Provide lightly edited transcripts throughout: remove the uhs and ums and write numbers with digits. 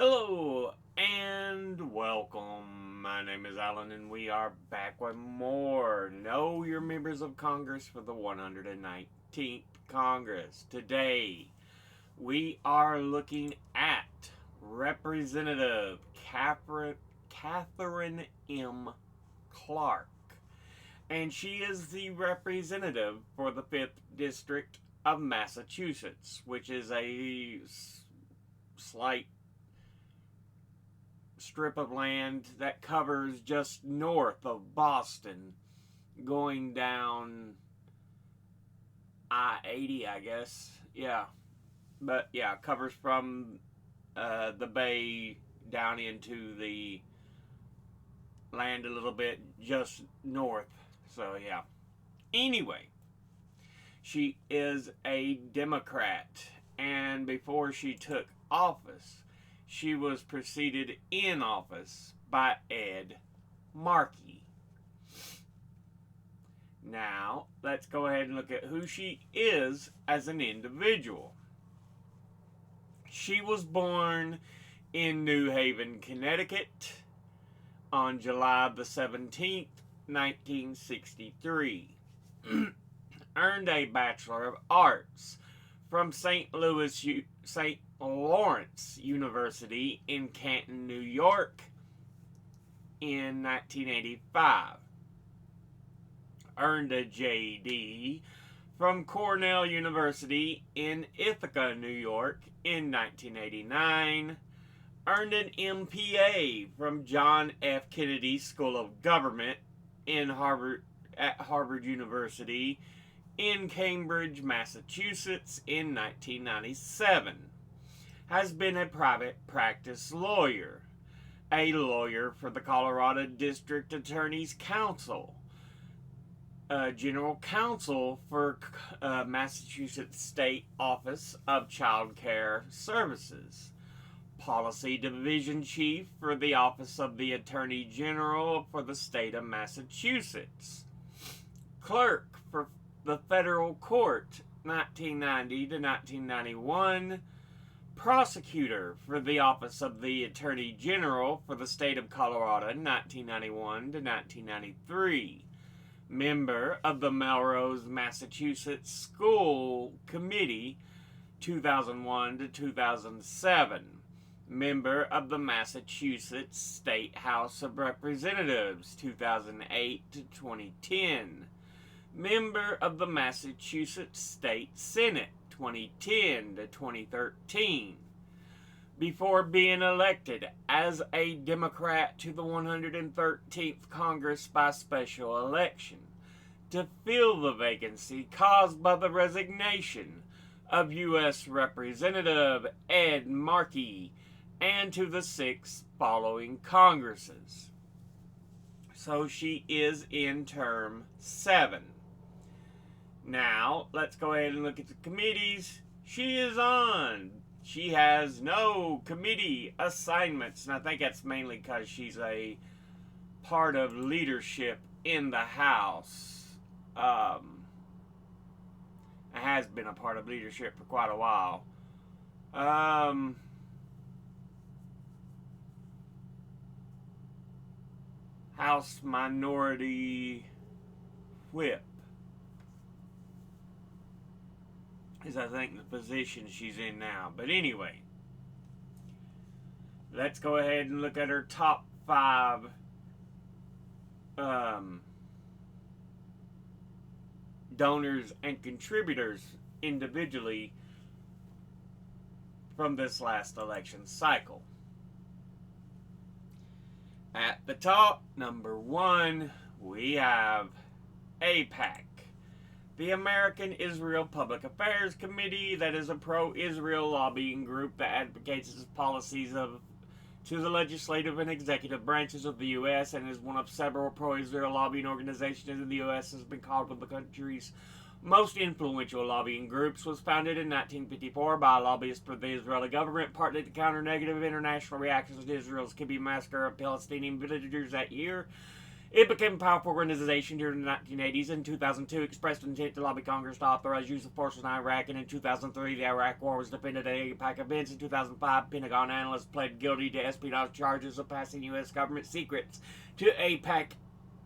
Hello and welcome. My name is Alan and we are back with more Know Your Members of Congress for the 119th Congress. Today we are looking at Representative Katherine M. Clark. And she is the representative for the 5th District of Massachusetts, which is a slight strip of land that covers just north of Boston, going down I-80, I guess. Yeah. But yeah, covers from the bay down into the land a little bit just north. So yeah. Anyway, she is a Democrat, and before she took office, she was preceded in office by Ed Markey. Now, let's go ahead and look at who she is as an individual. She was born in New Haven, Connecticut on July the 17th, 1963. Earned a Bachelor of Arts from St. Lawrence University in Canton, New York in 1985. Earned a JD from Cornell University in Ithaca, New York in 1989. Earned an MPA from John F. Kennedy School of Government at Harvard University in Cambridge, Massachusetts in 1997. Has been a private practice lawyer, a lawyer for the Colorado District Attorney's Council, general counsel for Massachusetts State Office of Child Care Services, policy division chief for the Office of the Attorney General for the state of Massachusetts, clerk for the federal court 1990 to 1991, prosecutor for the Office of the Attorney General for the state of Colorado 1991 to 1993, member of the Melrose, Massachusetts School Committee 2001 to 2007, member of the Massachusetts State House of Representatives 2008 to 2010, member of the Massachusetts State Senate 2010 to 2013, before being elected as a Democrat to the 113th Congress by special election to fill the vacancy caused by the resignation of U.S. Representative Ed Markey and to the 6 following Congresses. So she is in term 7. Now, let's go ahead and look at the committees she is on. She has no committee assignments, and I think that's mainly because she's a part of leadership in the House. Has been a part of leadership for quite a while. House Minority Whip is, I think, the position she's in now. But anyway, let's go ahead and look at her top 5 donors and contributors individually from this last election cycle. At the top, number 1, we have AIPAC, the American Israel Public Affairs Committee, that is a pro-Israel lobbying group that advocates its policies to the legislative and executive branches of the U.S. and is one of several pro-Israel lobbying organizations in the U.S. has been called one of the country's most influential lobbying groups. Was founded in 1954 by lobbyists for the Israeli government, partly to counter negative international reactions to Israel's Kibbutz massacre of Palestinian villagers that year. It became a powerful organization during the 1980s. In 2002, expressed intent to lobby Congress to authorize use of force in Iraq, and in 2003, the Iraq War was defended at AIPAC events. In 2005, Pentagon analysts pled guilty to espionage charges of passing U.S. government secrets to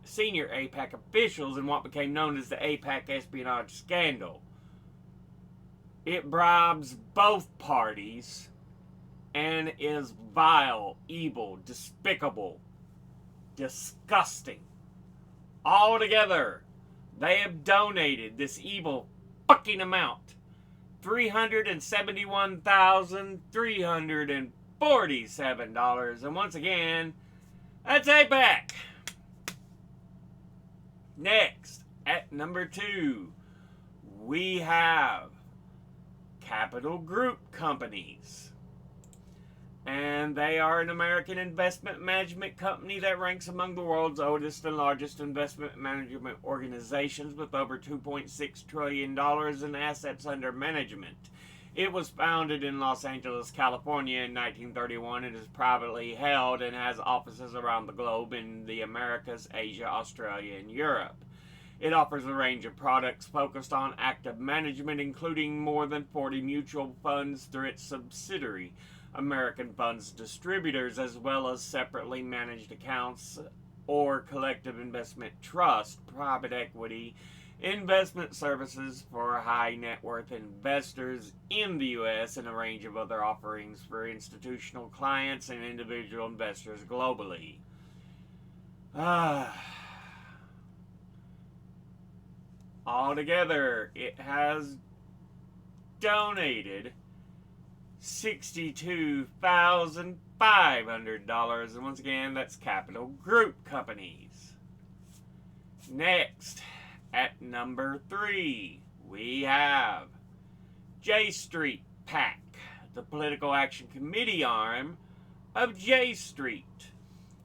senior AIPAC officials in what became known as the AIPAC espionage scandal. It bribes both parties and is vile, evil, despicable, disgusting. Altogether, they have donated this evil fucking amount, $371,347. And once again, that's AIPAC. Next, at number 2, we have Capital Group Companies. And they are an American investment management company that ranks among the world's oldest and largest investment management organizations with over $2.6 trillion in assets under management. It was founded in Los Angeles, California in 1931. It is privately held and has offices around the globe in the Americas, Asia, Australia, and Europe. It offers a range of products focused on active management, including more than 40 mutual funds through its subsidiary, American Funds Distributors, as well as separately managed accounts or collective investment trust, private equity, investment services for high net worth investors in the U.S., and a range of other offerings for institutional clients and individual investors globally. Altogether, it has donated $62,500, and once again, that's Capital Group Companies. Next, at number 3, we have J Street PAC, the Political Action Committee arm of J Street,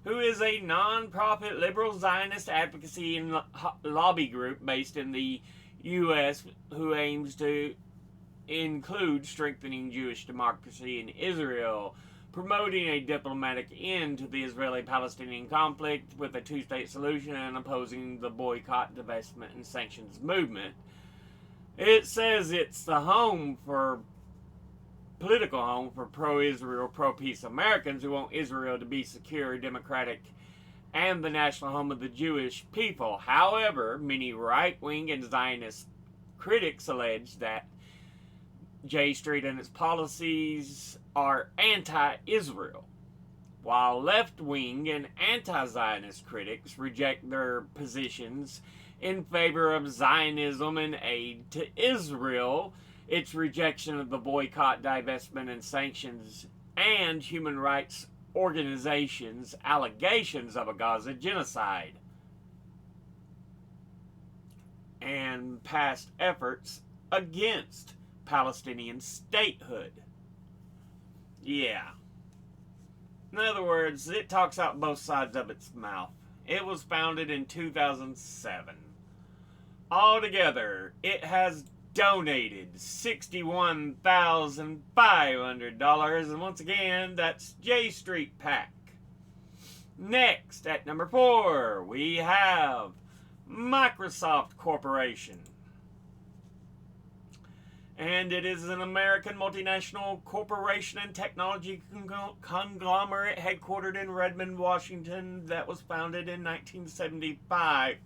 who is a non-profit liberal Zionist advocacy and lobby group based in the U.S. who aims to include strengthening Jewish democracy in Israel, promoting a diplomatic end to the Israeli-Palestinian conflict with a two-state solution, and opposing the boycott, divestment, and sanctions movement. It says it's the political home for pro-Israel, pro-peace Americans who want Israel to be secure, democratic, and the national home of the Jewish people. However, many right-wing and Zionist critics allege that J Street and its policies are anti-Israel, while left-wing and anti-Zionist critics reject their positions in favor of Zionism and aid to Israel, its rejection of the boycott, divestment, and sanctions, and human rights organizations' allegations of a Gaza genocide, and past efforts against Palestinian statehood. Yeah. In other words, it talks out both sides of its mouth. It was founded in 2007. Altogether, it has donated $61,500, and once again, that's J Street PAC. Next, at number 4, we have Microsoft Corporation. And it is an American multinational corporation and technology conglomerate headquartered in Redmond, Washington, that was founded in 1975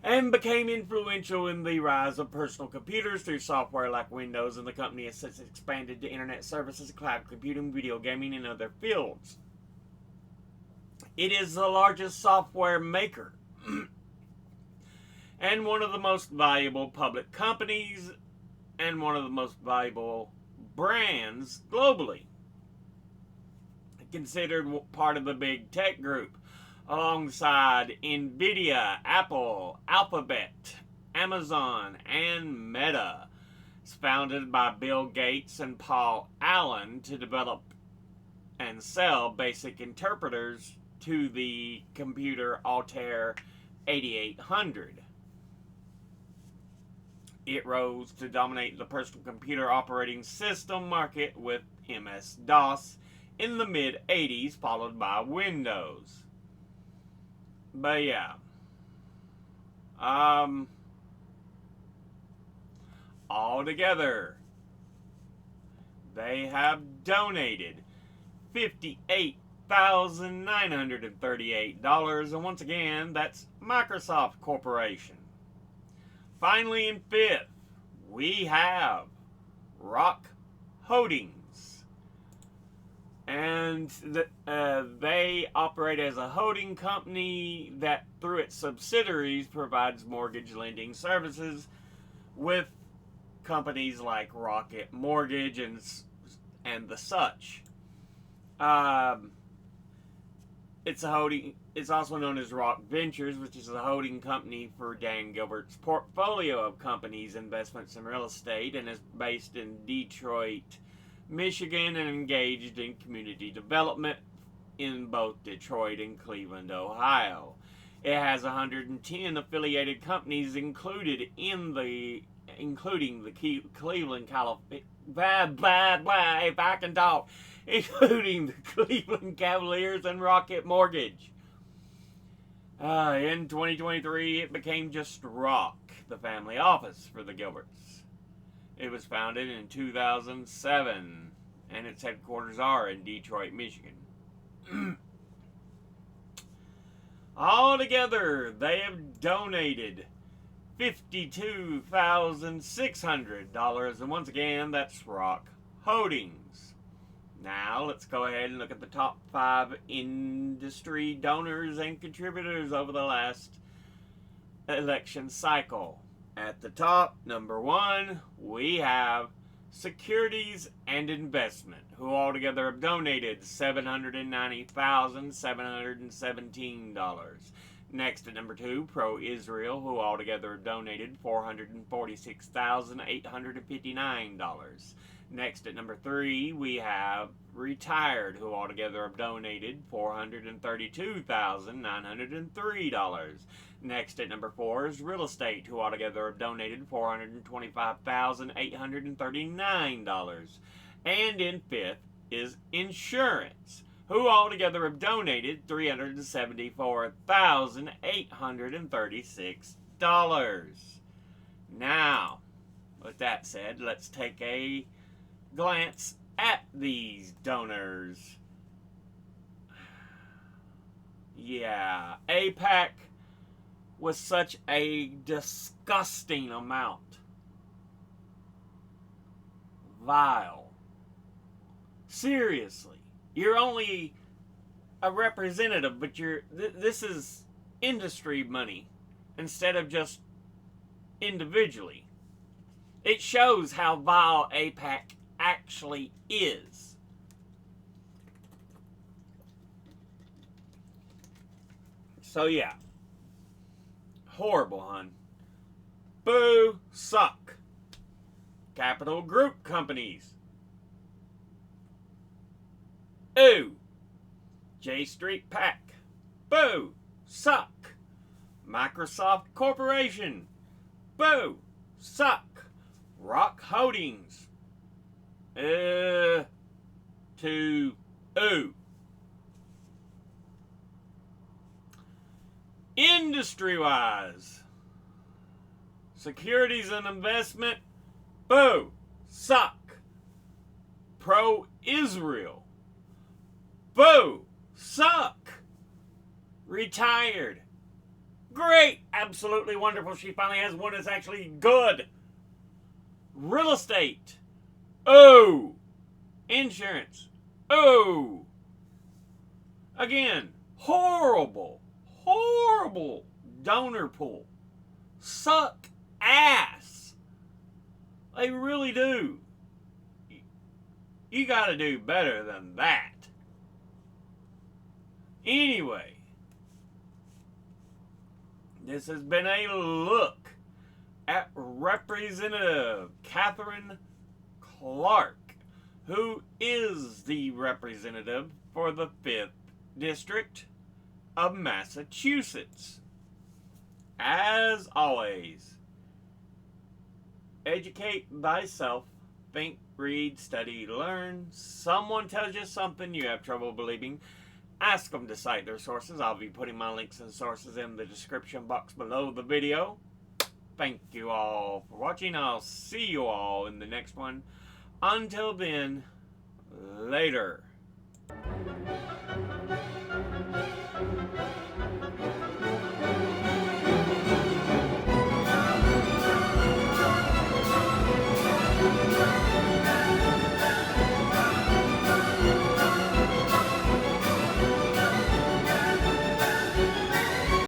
and became influential in the rise of personal computers through software like Windows, and the company has since expanded to internet services, cloud computing, video gaming, and other fields. It is the largest software maker and one of the most valuable public companies and one of the most valuable brands globally. Considered part of the big tech group, alongside Nvidia, Apple, Alphabet, Amazon, and Meta. It's founded by Bill Gates and Paul Allen to develop and sell basic interpreters to the computer Altair 8800. It rose to dominate the personal computer operating system market with MS-DOS in the mid-80s, followed by Windows. But yeah. Um, Altogether, they have donated $58,938. And once again, that's Microsoft Corporation. Finally, in fifth, we have Rock Holdings. And they operate as a holding company that, through its subsidiaries, provides mortgage lending services with companies like Rocket Mortgage and the such. Um, it's a holding. It's also known as Rock Ventures, which is a holding company for Dan Gilbert's portfolio of companies, investments, and real estate, and is based in Detroit, Michigan, and engaged in community development in both Detroit and Cleveland, Ohio. It has 110 affiliated companies including the Cleveland, California. If I can talk, including the Cleveland Cavaliers and Rocket Mortgage. In 2023, it became just Rock, the family office for the Gilberts. It was founded in 2007, and its headquarters are in Detroit, Michigan. Altogether, they have donated $52,600, and once again, that's Rock Holdings. Now, let's go ahead and look at the top 5 industry donors and contributors over the last election cycle. At the top, number 1, we have Securities and Investment, who altogether have donated $790,717. Next at number 2, Pro-Israel, who altogether have donated $446,859. Next at number 3, we have Retired, who altogether have donated $432,903. Next at number 4 is Real Estate, who altogether have donated $425,839. And in 5th is Insurance, who altogether have donated $374,836. Now, with that said, let's take a glance at these donors. Yeah, AIPAC was such a disgusting amount. Vile. Seriously. You're only a representative, but this is industry money instead of just individually. It shows how vile AIPAC actually is. So yeah. Horrible, hon. Boo, suck. Capital Group Companies. Ooh. J Street Pack. Boo, suck. Microsoft Corporation. Boo, suck. Rock Holdings. To ooh. Industry-wise, Securities and Investment, boo, suck. Pro-Israel, boo, suck. Retired, great, absolutely wonderful. She finally has one that's actually good. Real Estate, oh. Insurance, oh. Again, horrible donor pool. Suck ass. They really do. You gotta do better than that. Anyway, this has been a look at Representative Katherine Clark, who is the representative for the 5th District of Massachusetts. As always, educate thyself, think, read, study, learn. Someone tells you something you have trouble believing. Ask them to cite their sources. I'll be putting my links and sources in the description box below the video. Thank you all for watching. I'll see you all in the next one. Until then, later.